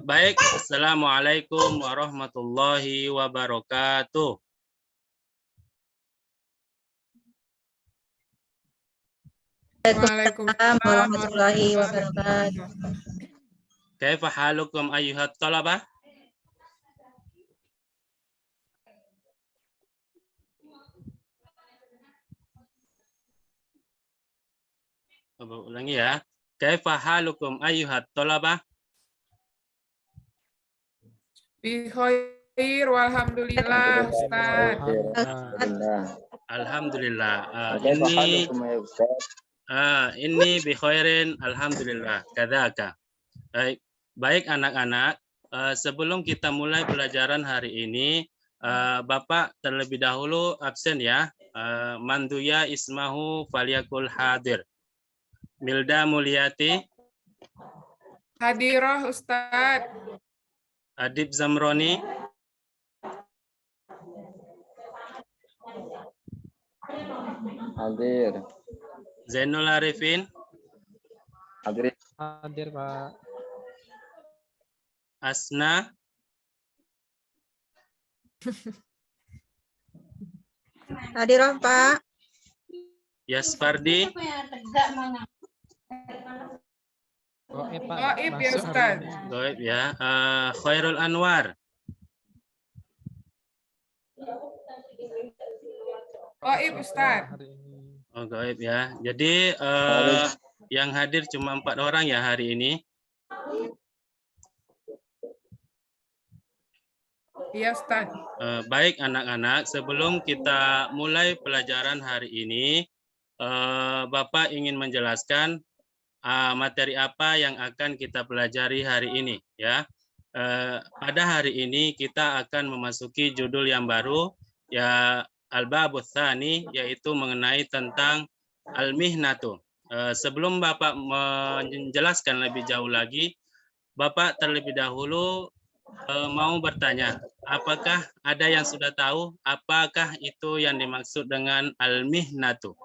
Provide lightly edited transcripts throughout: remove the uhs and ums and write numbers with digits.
Baik, Assalamualaikum warahmatullahi wabarakatuh. Waalaikumsalam warahmatullahi wabarakatuh. Kaifa halukum ayyuhat talabah? Ulangi ya. Kaifa halukum ayyuhat talabah? Bi khair walhamdulillah Ustaz. Alhamdulillah. Ini bi khairin alhamdulillah. Kadzaka. Baik anak-anak, sebelum kita mulai pelajaran hari ini, Bapak terlebih dahulu absen ya. Manduya ismahu faliyakul hadir. Milda Mulyati. Hadirah Ustaz. Adib Zamroni. Hadir. Zainul Arifin. Hadir. Hadir, Pak. Asna. Hadirah, Pak. Yaspardi. Goib, Pak. Goib ya Masuk Ustaz. hari ini. Goib ya. Khairul Anwar. Goib Ustaz. Hari ini. Oh, goib ya. Jadi yang hadir cuma 4 orang ya hari ini. Iya Ustaz. Baik anak-anak, sebelum kita mulai pelajaran hari ini, Bapak ingin menjelaskan materi apa yang akan kita pelajari hari ini ya. Pada hari ini kita akan memasuki judul yang baru ya, Al-Babus Tsani, yaitu mengenai tentang al-mihnatu. Sebelum Bapak menjelaskan lebih jauh lagi, Bapak terlebih dahulu mau bertanya, apakah ada yang sudah tahu apakah itu yang dimaksud dengan al-mihnatu?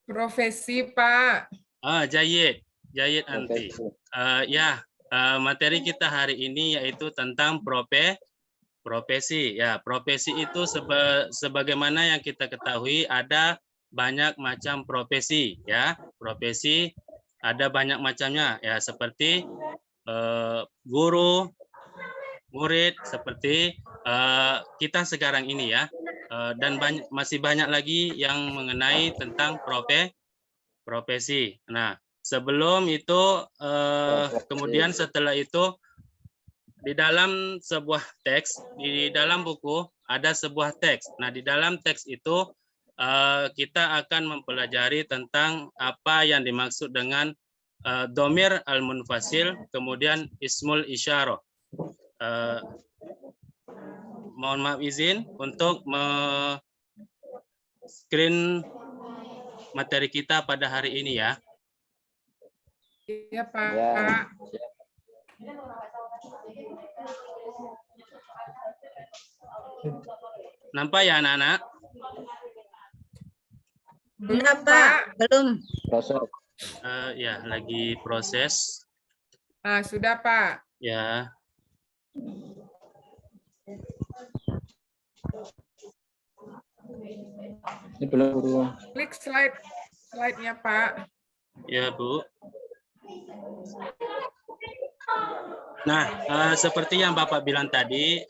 Profesi Pak. Jayid anti. Materi kita hari ini yaitu tentang profesi. Ya, profesi itu sebagaimana yang kita ketahui ada banyak macam profesi. Ya, profesi ada banyak macamnya. Ya, seperti guru, murid, seperti kita sekarang ini ya. Dan masih banyak lagi yang mengenai tentang profesi. Nah, sebelum itu, kemudian setelah itu, di dalam sebuah teks, di dalam buku ada sebuah teks. Nah, di dalam teks itu kita akan mempelajari tentang apa yang dimaksud dengan dhamir al-munfasil, kemudian ismul isyarah. Mohon maaf izin untuk screen materi kita pada hari ini ya. Iya Pak. Ya. Nampak ya anak-anak? Enggak, Pak. Belum. Proses. Ya, lagi proses. Sudah Pak. Ya. Ini belum guru. Klik slide-nya Pak. Ya, Bu. Nah, seperti yang Bapak bilang tadi,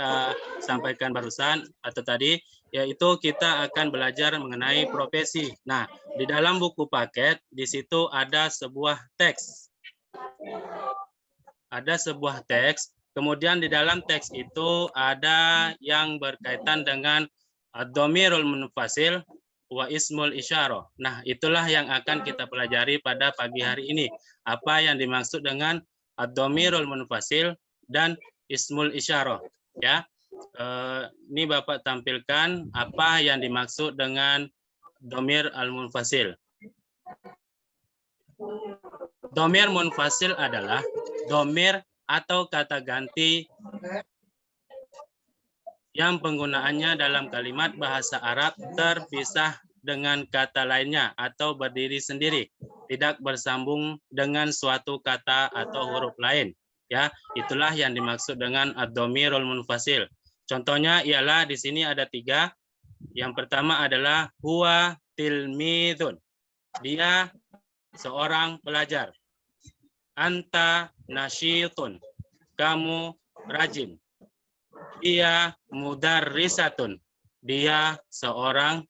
sampaikan barusan atau tadi, yaitu kita akan belajar mengenai profesi. Nah, di dalam buku paket, di situ ada sebuah teks. Ada sebuah teks, kemudian di dalam teks itu ada yang berkaitan dengan dhamirul munfasil wa ismul isyarah. Nah, itulah yang akan kita pelajari pada pagi hari ini. Apa yang dimaksud dengan ad-dhamirul munfasil dan ismul isyarah. Ya, ini Bapak tampilkan apa yang dimaksud dengan dhamir al-munfasil. Dhamir munfasil adalah dhamir atau kata ganti yang penggunaannya dalam kalimat bahasa Arab terpisah dengan kata lainnya atau berdiri sendiri, tidak bersambung dengan suatu kata atau huruf lain. Ya, itulah yang dimaksud dengan ad-dhamirul munfasil. Contohnya ialah di sini ada 3. Yang pertama adalah huwa tilmidun. Dia seorang pelajar. Anta nasyitun. Kamu rajin. Dia mudarrisatun. Dia seorang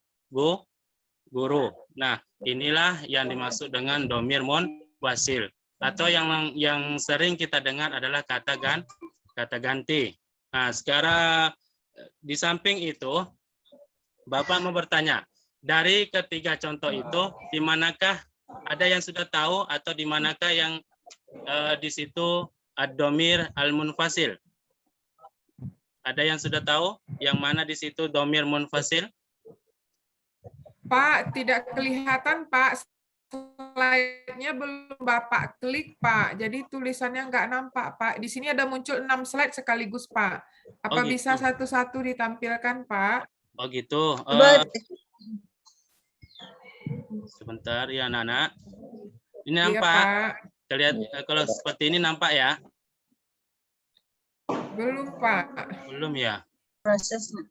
guru. Nah, inilah yang dimaksud dengan dhamir munfasil. Atau yang sering kita dengar adalah kata ganti. Nah, sekarang di samping itu, Bapak mau bertanya, dari ketiga contoh itu, di manakah ada yang sudah tahu atau di manakah yang di situ ad-dhamir al-munfasil? Ada yang sudah tahu yang mana di situ dhamir munfasil? Pak, tidak kelihatan, Pak. Slide-nya belum Bapak klik, Pak. Jadi tulisannya nggak nampak, Pak. Di sini ada muncul 6 slide sekaligus, Pak. Apa Oh, bisa gitu. satu-satu ditampilkan, Pak? Oh gitu. Coba Sebentar ya, Nana. Ini Iya, nampak. Pak. Terlihat kalau seperti ini nampak ya? Belum, Pak. Belum ya? prosesnya.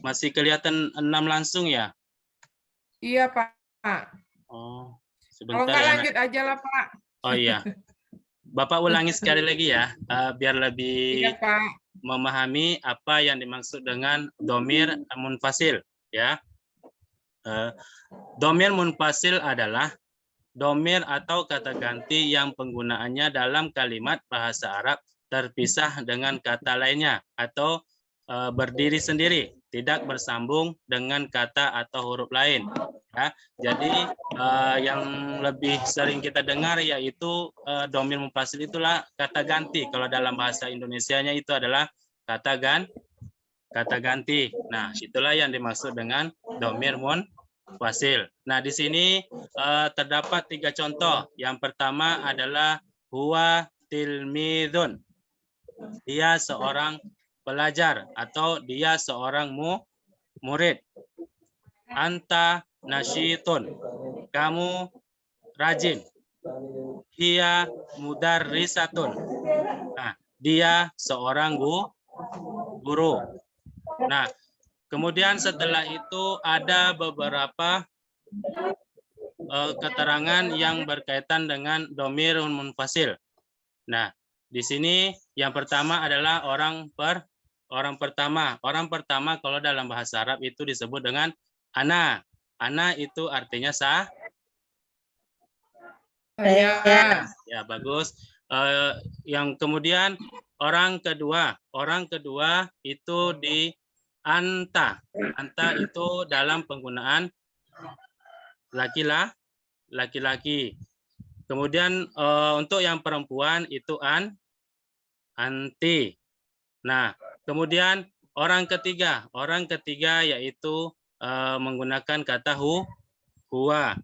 Masih kelihatan 6 langsung ya? Iya, Pak. Oh, Kalau sebentar nggak ya. lanjut aja lah, Pak. Oh iya. Bapak ulangi sekali lagi ya, biar lebih Iya, Pak. memahami apa yang dimaksud dengan dhamir munfasil ya. Dhamir munfasil adalah dhamir atau kata ganti yang penggunaannya dalam kalimat bahasa Arab terpisah dengan kata lainnya atau berdiri sendiri, tidak bersambung dengan kata atau huruf lain. Ya, jadi yang lebih sering kita dengar yaitu dhamir munfasil itulah kata ganti. Kalau dalam bahasa Indonesianya itu adalah kata ganti. Nah, itulah yang dimaksud dengan dhamir munfasil. Nah, di sini terdapat 3 contoh. Yang pertama adalah huwa tilmidun. Dia seorang pelajar atau dia seorang murid. Anta nasyitun. Kamu rajin. Hiya mudarrisatun. Nah, dia seorang guru. Nah, kemudian setelah itu ada beberapa keterangan yang berkaitan dengan dhamir munfasil. Nah, di sini yang pertama adalah orang pertama. Orang pertama kalau dalam bahasa Arab itu disebut dengan ana. Ana itu artinya Saya. Ya, bagus. Yang kemudian orang kedua itu di anta. Anta itu dalam penggunaan laki-laki. Kemudian untuk yang perempuan itu anti. Nah, kemudian orang ketiga yaitu menggunakan kata huwa.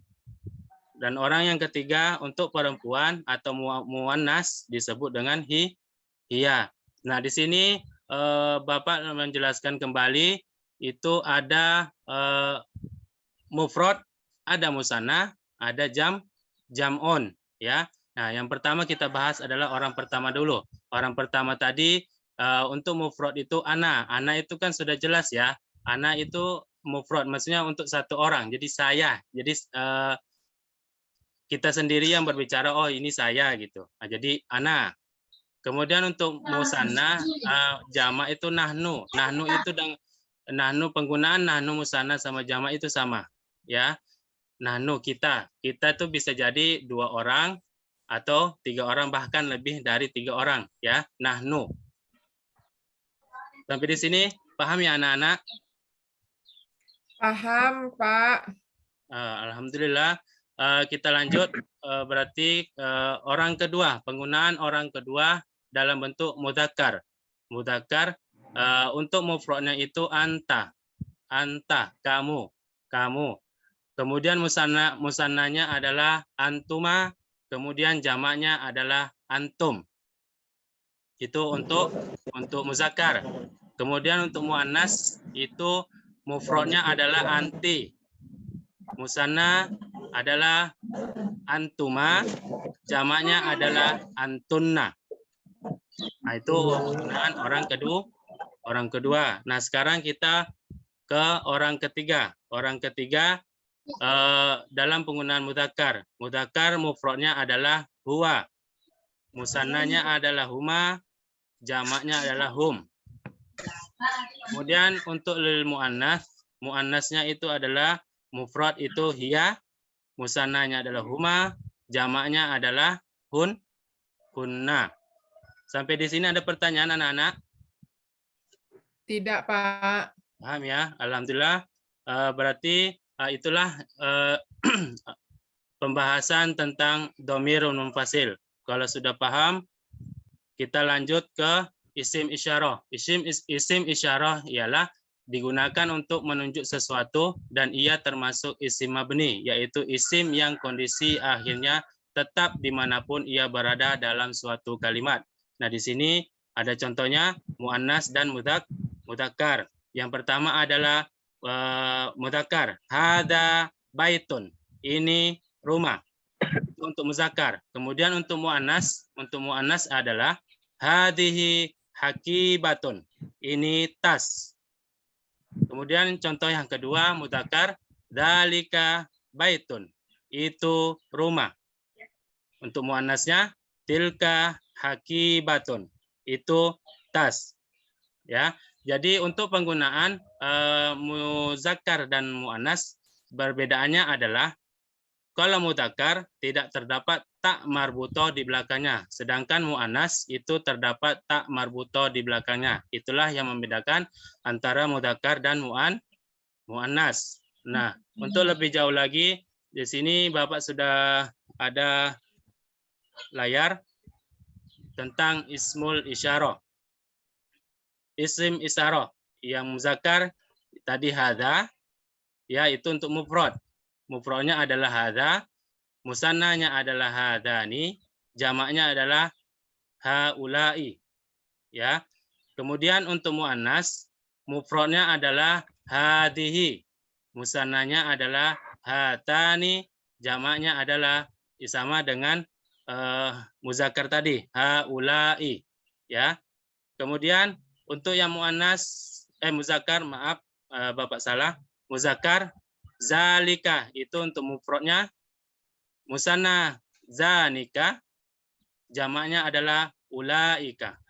Dan orang yang ketiga untuk perempuan atau muannas disebut dengan hiya. Nah, di sini Bapak menjelaskan kembali itu ada mufrad, ada musanna, ada jam'un ya. Nah, yang pertama kita bahas adalah orang pertama dulu. Orang pertama tadi untuk mufrad itu ana. Ana itu kan sudah jelas ya. Ana itu mufrad, maksudnya untuk satu orang. Jadi saya. Jadi kita sendiri yang berbicara, oh ini saya gitu. Nah, jadi ana. Kemudian untuk musanna jama itu nahnu. Nahnu itu nahnu penggunaan nahnu musanna sama jama itu sama ya. Nahnu kita itu bisa jadi 2 orang atau 3 orang, bahkan lebih dari 3 orang ya. Nahnu. Sampai di sini paham ya anak-anak? Paham, Pak. Alhamdulillah. Kita lanjut, berarti orang kedua, penggunaan orang kedua dalam bentuk mudzakkar. Mudzakkar untuk mufradnya itu anta, kamu. Kemudian musannanya adalah antuma, kemudian jamaknya adalah antum Itu untuk muzakkar. Kemudian untuk muannas itu mufradnya adalah anti. Musanna adalah antuma, jamaknya adalah antunna. Nah, itu penggunaan orang kedua. Nah, sekarang kita ke orang ketiga. Orang ketiga dalam penggunaan mudzakkar. Mudzakkar mufradnya adalah huwa. Musannanya adalah huma, jamaknya adalah hum. Kemudian untuk lil muannas, muannasnya itu adalah mufrad itu hiya, musannanya adalah huma, jamaknya adalah hunna. Sampai di sini ada pertanyaan anak-anak? Tidak, Pak. Paham ya? Alhamdulillah. Berarti itulah pembahasan tentang dhamirul munfasil. Kalau sudah paham, kita lanjut ke isim isyarah. Isim isyarah ialah digunakan untuk menunjuk sesuatu dan ia termasuk isim mabni, yaitu isim yang kondisi akhirnya tetap dimanapun ia berada dalam suatu kalimat. Nah, di sini ada contohnya muannas dan mudzakkar. Yang pertama adalah mudzakkar. Hada baitun. Ini rumah. Untuk muzakkar. Kemudian untuk muannas adalah hadhihi hakibatun. Ini tas. Kemudian contoh yang kedua mudzakkar, dzalika baitun. Itu rumah. Untuk muannasnya tilka hakibatun. Itu tas. Ya. Jadi untuk penggunaan muzakkar dan muannas perbedaannya adalah kalau mudzakkar tidak terdapat tak marbutoh di belakangnya, sedangkan muannas itu terdapat tak marbutoh di belakangnya. Itulah yang membedakan antara mudzakkar dan muannas. Nah, untuk lebih jauh lagi, di sini Bapak sudah ada layar tentang ismul isyarah. Isim isyarah yang muzakkar tadi hadza, ya itu untuk mufrad. Mufradnya adalah hadza, musannanya adalah hadani, jamaknya adalah haula'i. Ya. Kemudian untuk muannas, mufradnya adalah hadhihi, musannanya adalah hatani, jamaknya adalah sama dengan muzakkar tadi, haula'i. Ya. Kemudian untuk yang muannas muzakkar, maaf Bapak salah, muzakkar zalika itu untuk mufradnya, musanna zanika, jamaknya adalah ulaika.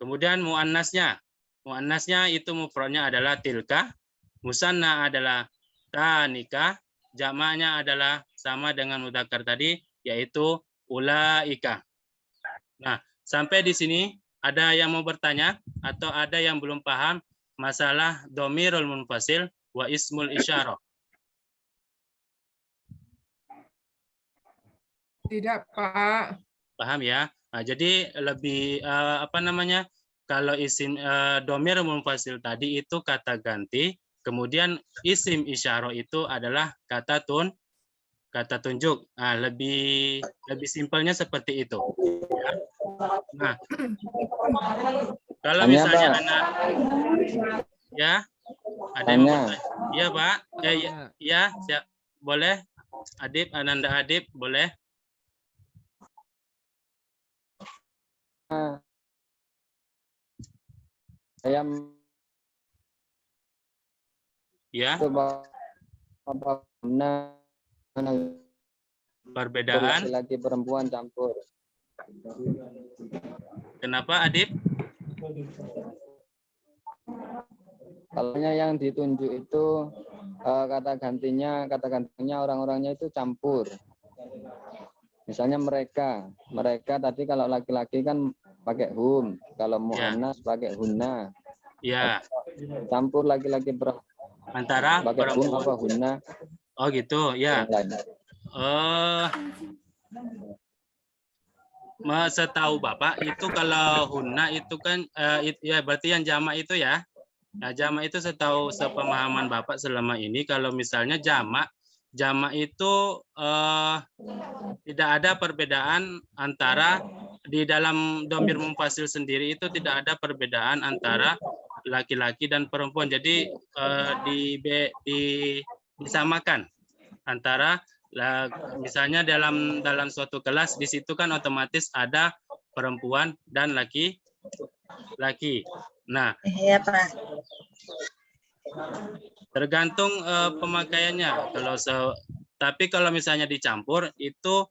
Kemudian muannasnya itu mufradnya adalah tilka, musanna adalah tanika, jamaknya adalah sama dengan mudzakkar tadi, yaitu ulaika. Nah, sampai di sini ada yang mau bertanya atau ada yang belum paham masalah dhamirul munfasil wa ismul isyarah? Tidak, Pak. Paham ya? Nah, jadi lebih kalau isim dhamir munfasil tadi itu kata ganti, kemudian isim isyarah itu adalah kata tunjuk. Nah, lebih simpelnya seperti itu. Ya. Nah, kalau misalnya anak ya ada yang mau bertanya? Iya, Pak. Ya, siap. Boleh. Adib, Ananda Adib, boleh. Saya Ya. coba Perbedaan. laki-laki perempuan campur. Kenapa, Adib? Kalau yang ditunjuk itu kata gantinya orang-orangnya itu campur. Misalnya mereka tadi kalau laki-laki kan pakai hum, kalau muannas pakai hunna. Ya. Campur laki-laki perempuan. Antara pakai hum perempuan. apa hunna. Oh gitu, ya. Setahu Bapak itu kalau hunna itu kan ya berarti yang jamak itu ya. Nah, jamak itu sepemahaman Bapak selama ini kalau misalnya jamak itu tidak ada perbedaan antara di dalam dhamir munfasil sendiri itu tidak ada perbedaan antara laki-laki dan perempuan. Jadi disamakan antara misalnya dalam suatu kelas di situ kan otomatis ada perempuan dan laki-laki. Nah, Iya, Pak. tergantung pemakaiannya. Tapi kalau misalnya dicampur itu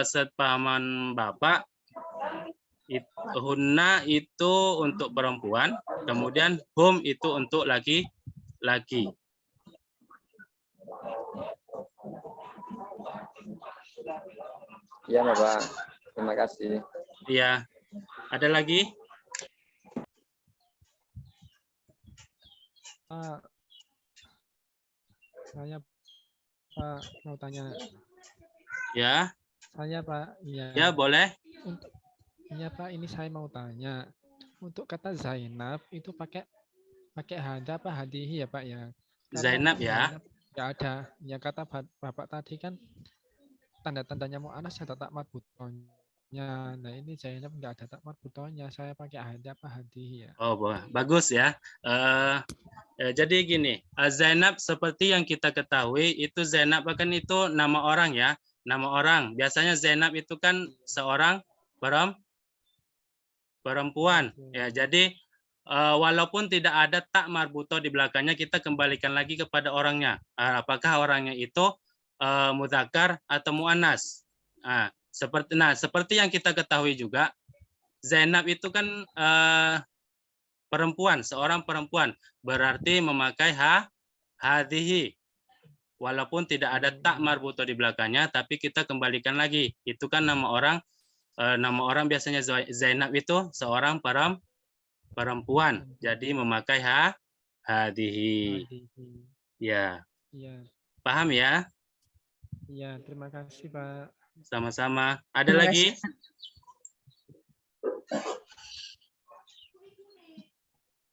sepahaman Bapak, hunna itu untuk perempuan, kemudian hum itu untuk laki-laki. Iya, Bapak. Terima kasih. Iya. Ada lagi? Pak, saya Pak mau tanya. Ya. Saya Pak, iya. Ya, boleh. Iya Pak, ini saya mau tanya. Untuk kata Zainab itu pakai hada apa hadihi ya Pak ya? Karena Zainab ya. Nggak ada. Ya kata Bapak tadi kan tanda-tandanya mu'annas ada tak marbutonya. Nah ini Zainab nggak ada tak marbutonya. Saya pakai hada apa hadihi ya? Oh, bagus ya. Jadi gini, Zainab seperti yang kita ketahui itu Zainab kan itu nama orang ya. Nama orang. Biasanya Zainab itu kan seorang perempuan. Ya, jadi walaupun tidak ada tak marbuto di belakangnya, kita kembalikan lagi kepada orangnya. Apakah orangnya itu mudzakkar atau muannas? Seperti yang kita ketahui juga, Zainab itu kan perempuan, seorang perempuan, berarti memakai hadhihi. Walaupun tidak ada tak marbuto di belakangnya, tapi kita kembalikan lagi. Itu kan nama orang biasanya Zainab itu seorang perempuan, jadi memakai hadhihi. Ya. Iya. Paham ya? Iya, terima kasih Pak. Sama-sama. Ada lagi?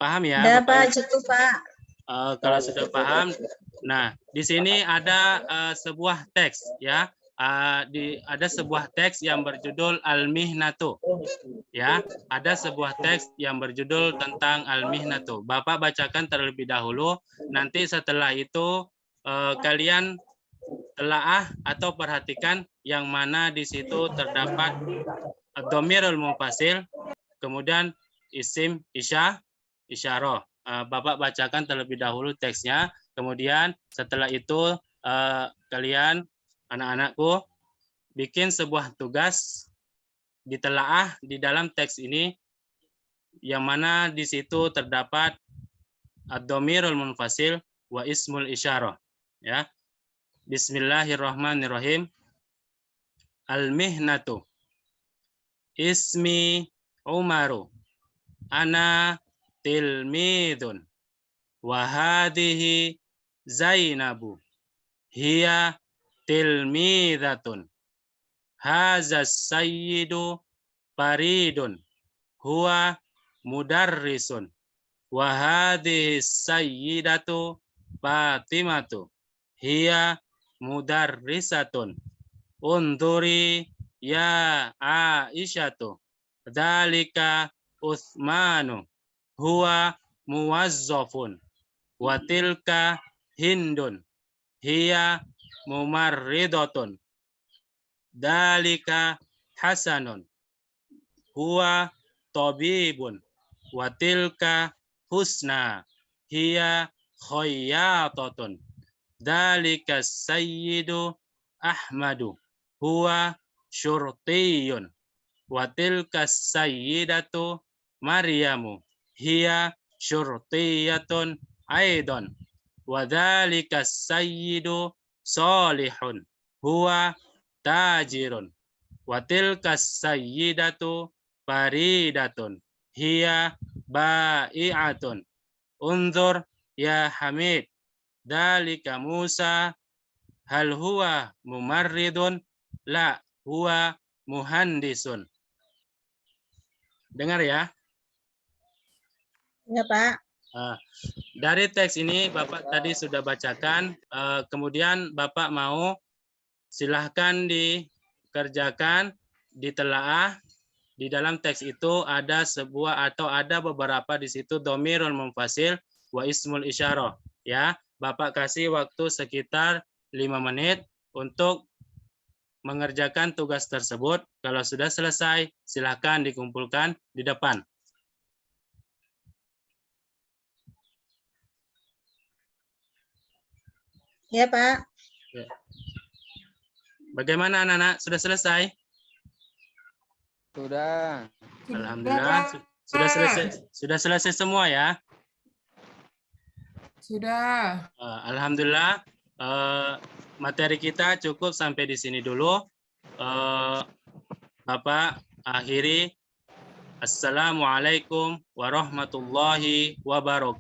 Paham ya? Ada Pak, cukup Pak. Kalau sudah paham, nah di sini ada sebuah teks ya, ada sebuah teks yang berjudul Al-Mihnatu, ya, ada sebuah teks yang berjudul tentang Al-Mihnatu. Bapak bacakan terlebih dahulu, nanti setelah itu kalian telaah atau perhatikan yang mana di situ terdapat dhamirul munfasil, kemudian isim isyarah. Bapak bacakan terlebih dahulu teksnya, kemudian setelah itu kalian anak-anakku bikin sebuah tugas ditelaah di dalam teks ini yang mana di situ terdapat ad-dhamirul munfasil wa ismul isyarah ya. Bismillahirrahmanirrahim. Al-mihnatu ismi Umaru ana tilmidun wa hadhihi Zainabu hiya tilmidatun haza sayyidu faridun huwa mudarrisun wa hadhihi sayyidatu Fatimatu hiya mudarrisatun unduri ya Aisyatu dzalika Utsmanu huwa muwazzafun wa tilka Hindun hiya mumarridatun dalika Hasanun huwa tabibun wa tilka Husna hiya khayyatatun dalika Sayyidu Ahmadu huwa syurtiyun wa tilka Sayyidatu Maryamu hiya syurtiyatun aidan wa dzalika sayyidu salihun huwa tajirun wa tilka sayyidatu faridatun hiya bai'atun unzur ya Hamid dzalika Musa hal huwa mumarridun la huwa muhandisun. Dengar ya. Ya Pak. Dari teks ini Bapak tadi sudah bacakan, kemudian Bapak mau silahkan dikerjakan, ditelaah, di dalam teks itu ada sebuah atau ada beberapa di situ dhamirul munfasil wa ismul isyarah. Ya, Bapak kasih waktu sekitar 5 menit untuk mengerjakan tugas tersebut. Kalau sudah selesai, silakan dikumpulkan di depan. Ya, Pak. Bagaimana anak-anak? Sudah selesai? Sudah. Alhamdulillah, Pak. sudah selesai semua ya. Sudah. Alhamdulillah, materi kita cukup sampai di sini dulu. Bapak akhiri. Assalamualaikum warahmatullahi wabarakatuh.